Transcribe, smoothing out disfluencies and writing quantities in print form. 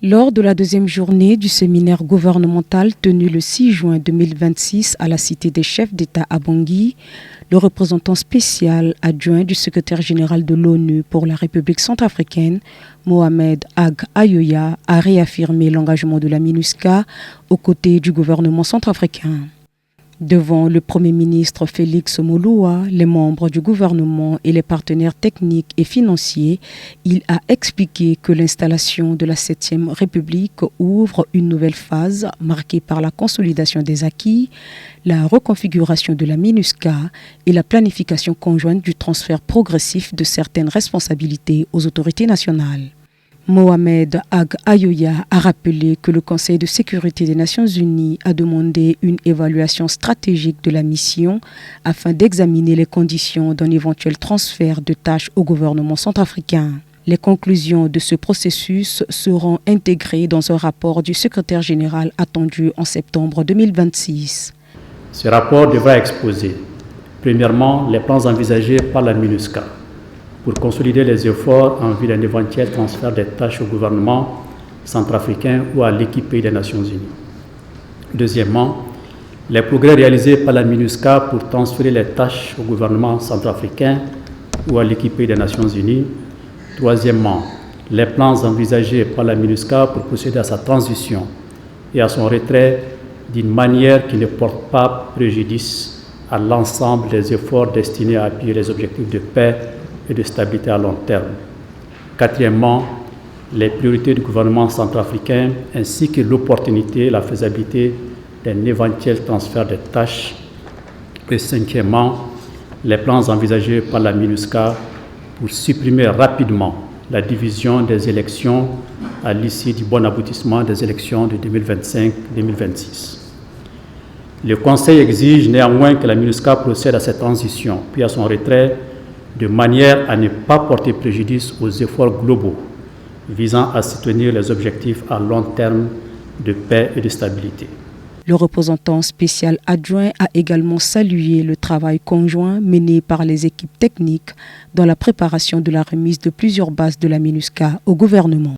Lors de la deuxième journée du séminaire gouvernemental tenu le 6 juin 2026 à la Cité des chefs d'État à Bangui, le représentant spécial adjoint du secrétaire général de l'ONU pour la République centrafricaine, Mohamed Ag Ayoya, a réaffirmé l'engagement de la MINUSCA aux côtés du gouvernement centrafricain. Devant le Premier ministre Félix Moloua, les membres du gouvernement et les partenaires techniques et financiers, il a expliqué que l'installation de la 7e République ouvre une nouvelle phase marquée par la consolidation des acquis, la reconfiguration de la MINUSCA et la planification conjointe du transfert progressif de certaines responsabilités aux autorités nationales. Mohamed Ag Ayoya a rappelé que le Conseil de sécurité des Nations Unies a demandé une évaluation stratégique de la mission afin d'examiner les conditions d'un éventuel transfert de tâches au gouvernement centrafricain. Les conclusions de ce processus seront intégrées dans un rapport du secrétaire général attendu en septembre 2026. Ce rapport devra exposer, premièrement, les plans envisagés par la MINUSCA pour consolider les efforts en vue d'un éventuel transfert des tâches au gouvernement centrafricain ou à l'équipe des Nations Unies. Deuxièmement, les progrès réalisés par la MINUSCA pour transférer les tâches au gouvernement centrafricain ou à l'équipe des Nations Unies. Troisièmement, les plans envisagés par la MINUSCA pour procéder à sa transition et à son retrait d'une manière qui ne porte pas préjudice à l'ensemble des efforts destinés à appuyer les objectifs de paix et de stabilité à long terme. Quatrièmement, les priorités du gouvernement centrafricain ainsi que l'opportunité et la faisabilité d'un éventuel transfert de tâches. Et cinquièmement, les plans envisagés par la MINUSCA pour supprimer rapidement la division des élections à l'issue du bon aboutissement des élections de 2025-2026. Le Conseil exige néanmoins que la MINUSCA procède à cette transition puis à son retrait de manière à ne pas porter préjudice aux efforts globaux visant à soutenir les objectifs à long terme de paix et de stabilité. Le représentant spécial adjoint a également salué le travail conjoint mené par les équipes techniques dans la préparation de la remise de plusieurs bases de la MINUSCA au gouvernement.